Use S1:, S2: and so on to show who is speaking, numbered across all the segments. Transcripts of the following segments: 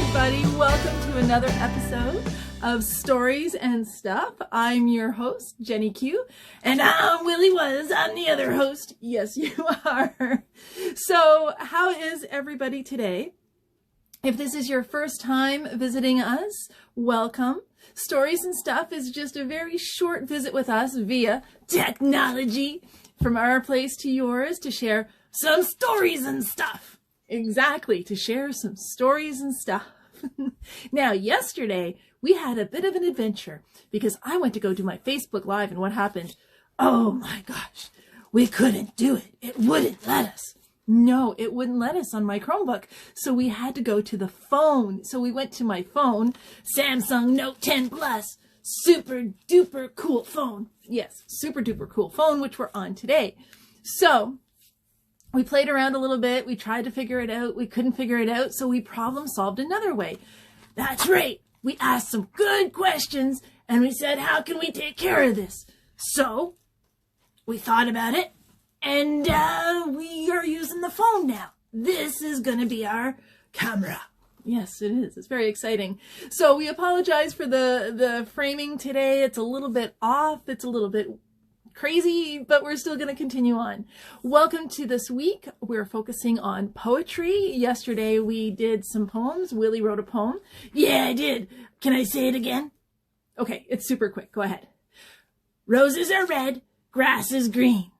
S1: everybody. Welcome to another episode of Stories and Stuff. I'm your host, Jenny Q, and I'm Willie Was. I'm the other host. Yes, you are. So, how is everybody today? If this is your first time visiting us, welcome. Stories and Stuff is just a very short visit with us via technology from our place to yours to share some stories and stuff. Exactly, to share some stories and stuff. Now, yesterday, we had a bit of an adventure because I went to go do my Facebook Live, and what happened? Oh my gosh, we couldn't do it. It wouldn't let us. No, it wouldn't let us on my Chromebook, so we had to go to the phone. So we went to my phone, Samsung Note 10 Plus, super duper cool phone. Yes, super duper cool phone, which we're on today. So we played around a little bit. We tried to figure it out. We couldn't figure it out, so we problem solved another way. That's right. We asked some good questions, and we said, how can we take care of this? So we thought about it, and we are using the phone now. This is going to be our camera. Yes, it is. It's very exciting. So we apologize for the framing today. It's a little bit off. It's a little bit crazy, but we're still going to continue on. Welcome to this week. We're focusing on poetry. Yesterday we did some poems. Willie wrote a poem. Yeah, I did. Can I say it again? Okay, it's super quick. Go ahead. Roses are red, grass is green.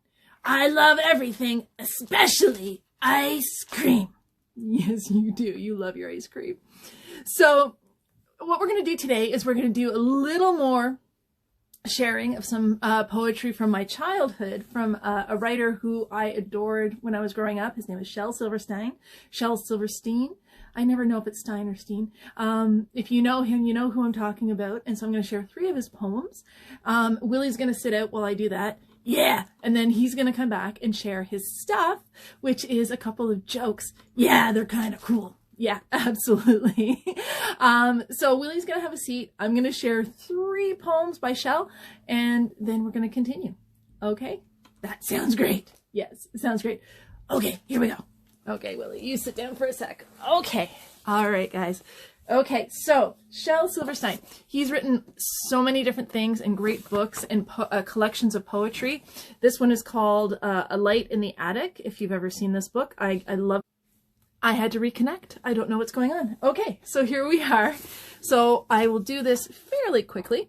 S1: I love everything, especially ice cream. Yes, you do. You love your ice cream. So what we're going to do today is we're going to do a little more sharing of some poetry from my childhood from a writer who I adored when I was growing up. His name is Shel Silverstein. Shel Silverstein. I never know if it's Stein or Steen. If you know him, you know who I'm talking about. And so I'm going to share 3 of his poems. Willie's going to sit out while I do that. Yeah. And then he's going to come back and share his stuff, which is a couple of jokes. Yeah, they're kind of cool. Yeah, absolutely. So Willie's going to have a seat. I'm going to share 3 poems by Shel, and then we're going to continue. Okay? That sounds great. Yes, it sounds great. Okay, here we go. Okay, Willie, you sit down for a sec. Okay. All right, guys. Okay, so Shel Silverstein, he's written so many different things and great books and collections of poetry. This one is called A Light in the Attic, if you've ever seen this book. I love it. I had to reconnect. I don't know what's going on. Okay, so here we are. So I will do this fairly quickly.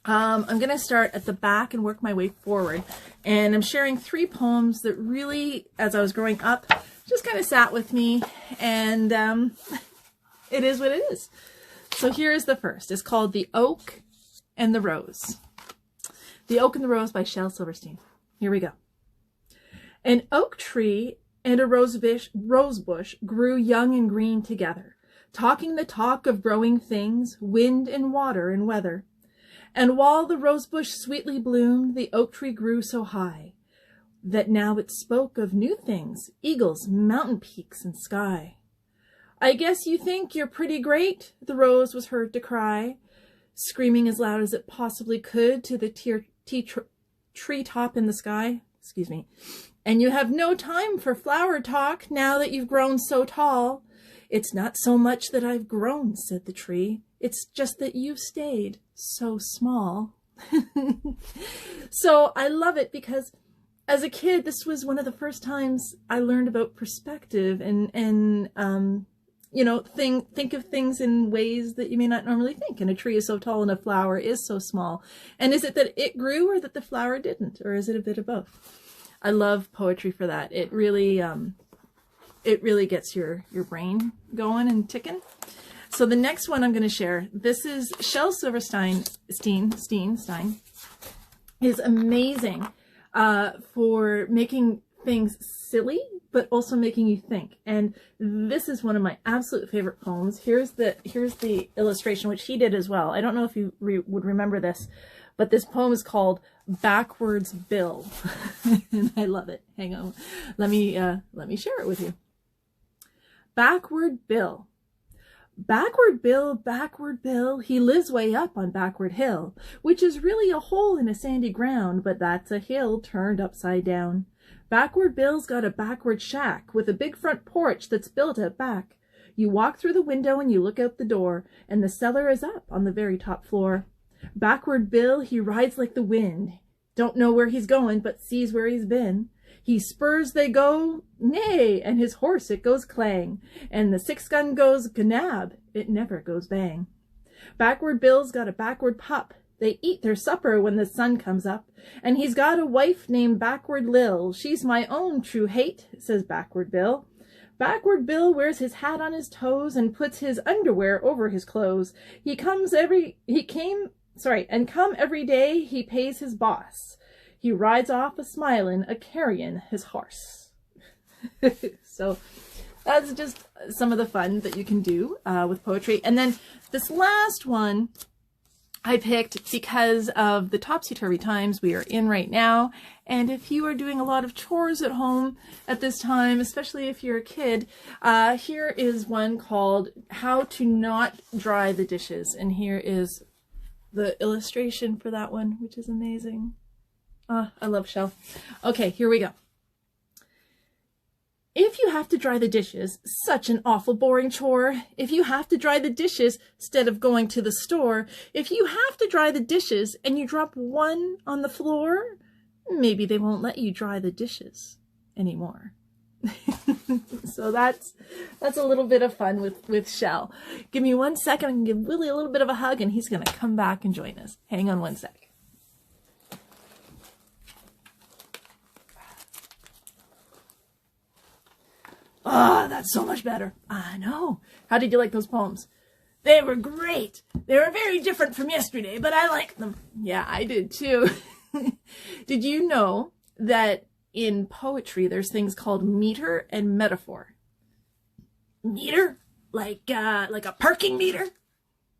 S1: I'm going to start at the back and work my way forward. And I'm sharing 3 poems that really, as I was growing up, just kind of sat with me. And it is what it is. So here is the first. It's called The Oak and the Rose. The Oak and the Rose by Shel Silverstein. Here we go. An oak tree and a rose bush grew young and green together, talking the talk of growing things, wind and water and weather. And while the rose bush sweetly bloomed, the oak tree grew so high that now it spoke of new things, eagles, mountain peaks, and sky. I guess you think you're pretty great, the rose was heard to cry, screaming as loud as it possibly could to the treetop in the sky. Excuse me. And you have no time for flower talk now that you've grown so tall. It's not so much that I've grown, said the tree. It's just that you've stayed so small. So I love it because as a kid, this was one of the first times I learned about perspective and you know, think of things in ways that you may not normally think. And a tree is so tall and a flower is so small. And is it that it grew or that the flower didn't? Or is it a bit of both? I love poetry for that. It really gets your brain going and ticking. So the next one I'm going to share, this is Shel Silverstein. Stein is amazing for making things silly, but also making you think. And this is one of my absolute favorite poems. Here's the illustration, which he did as well. I don't know if you would remember this, but this poem is called Backwards Bill. And I love it. Hang on. Let me share it with you. Backward Bill. Backward Bill, he lives way up on Backward Hill, which is really a hole in a sandy ground, but that's a hill turned upside down. Backward Bill's got a backward shack with a big front porch that's built out back. You walk through the window and you look out the door, and the cellar is up on the very top floor. Backward Bill, he rides like the wind. Don't know where he's going, but sees where he's been. He spurs, they go, nay, and his horse, it goes clang. And the 6-gun goes gnab, it never goes bang. Backward Bill's got a backward pup. They eat their supper when the sun comes up. And he's got a wife named Backward Lil. She's my own true hate, says Backward Bill. Backward Bill wears his hat on his toes and puts his underwear over his clothes. Come every day he pays his boss. He rides off a-smilin', a-carryin' his horse. So that's just some of the fun that you can do with poetry. And then this last one I picked because of the topsy-turvy times we are in right now. And if you are doing a lot of chores at home at this time, especially if you're a kid, here is one called How to Not Dry the Dishes. And here is the illustration for that one, which is amazing. I love Shel. Okay, here we go. If you have to dry the dishes, such an awful boring chore. If you have to dry the dishes instead of going to the store. If you have to dry the dishes and you drop one on the floor, maybe they won't let you dry the dishes anymore. So that's a little bit of fun with Shel. Give me 1 second. I can give Willie a little bit of a hug and he's going to come back and join us. Hang on 1 sec. Oh, that's so much better. I know. How did you like those poems? They were great. They were very different from yesterday, but I liked them. Yeah, I did too. Did you know that in poetry there's things called meter and metaphor? Meter? Like a parking meter?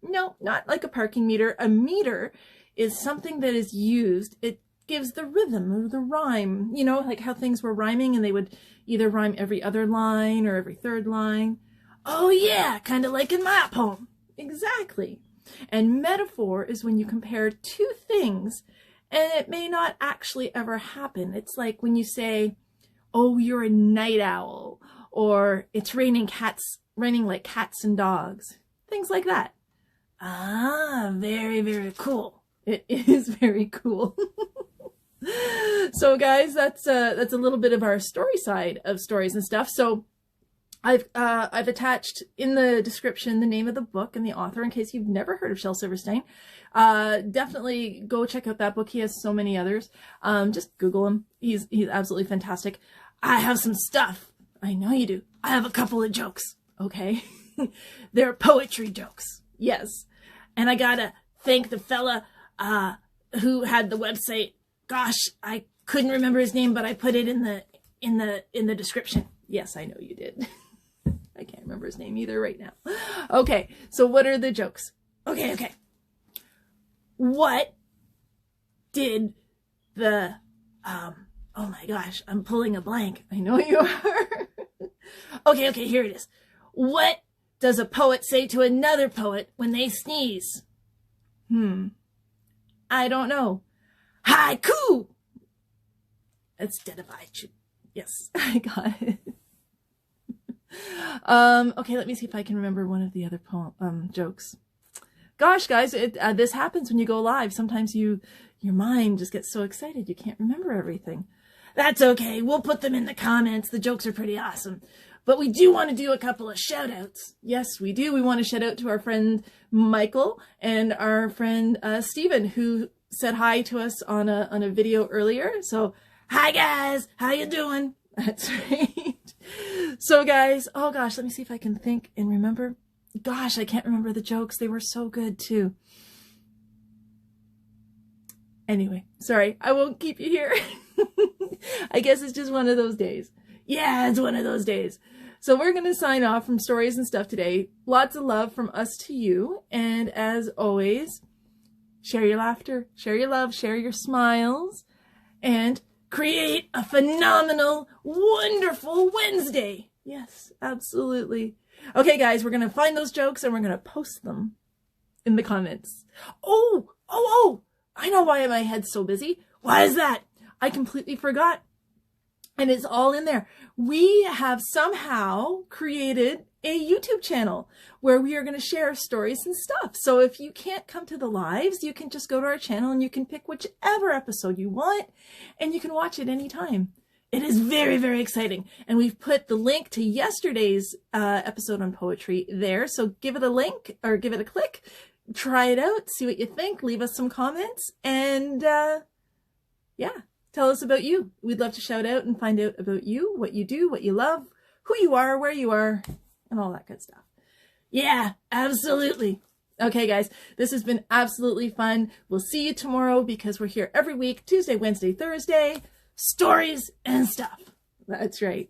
S1: No, not like a parking meter. A meter is something that is used. It gives the rhythm or the rhyme, you know, like how things were rhyming and they would either rhyme every other line or every third line. Oh yeah, kind of like in my poem. Exactly. And metaphor is when you compare two things and it may not actually ever happen. It's like when you say, oh, you're a night owl, or it's raining like cats and dogs, things like that. Ah, very, very cool. It is very cool. So guys, that's a little bit of our story side of stories and stuff. So I've attached in the description the name of the book and the author in case you've never heard of Shel Silverstein. Definitely go check out that book. He has so many others. Just Google him. He's absolutely fantastic. I have some stuff. I know you do. I have a couple of jokes. Okay. They're poetry jokes. Yes. And I gotta thank the fella who had the website. Gosh, I couldn't remember his name, but I put it in the description. Yes, I know you did. I can't remember his name either right now. Okay, so what are the jokes? Okay. What did the oh my gosh, I'm pulling a blank. I know you are. Okay, here it is. What does a poet say to another poet when they sneeze? I don't know. Haiku! Instead of haiku. Yes, I got it. Okay, let me see if I can remember one of the other jokes. Gosh, guys, this happens when you go live. Sometimes your mind just gets so excited you can't remember everything. That's okay. We'll put them in the comments. The jokes are pretty awesome. But we do want to do a couple of shout outs. Yes, we do. We want to shout out to our friend Michael and our friend Steven, who said hi to us on a video earlier. So, hi guys, how you doing? That's right. So guys, oh gosh, let me see if I can think and remember. Gosh, I can't remember the jokes. They were so good too. Anyway, sorry, I won't keep you here. I guess it's just one of those days. Yeah, it's one of those days. So we're going to sign off from Stories and Stuff today. Lots of love from us to you. And as always, share your laughter, share your love, share your smiles, and create a phenomenal, wonderful Wednesday. Yes, absolutely. Okay, guys, we're going to find those jokes and we're going to post them in the comments. Oh, I know why my head's so busy. Why is that? I completely forgot. And it's all in there. We have somehow created a YouTube channel where we are going to share stories and stuff. So if you can't come to the lives, you can just go to our channel and you can pick whichever episode you want and you can watch it anytime. It is very, very exciting. And we've put the link to yesterday's episode on poetry there. So give it a link or give it a click, try it out, see what you think, leave us some comments, and yeah, tell us about you. We'd love to shout out and find out about you, what you do, what you love, who you are, where you are, and all that good stuff. Yeah, absolutely. Okay, guys, this has been absolutely fun. We'll see you tomorrow because we're here every week, Tuesday, Wednesday, Thursday. Stories and stuff. That's right.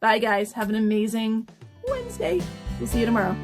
S1: Bye, guys. Have an amazing Wednesday. We'll see you tomorrow.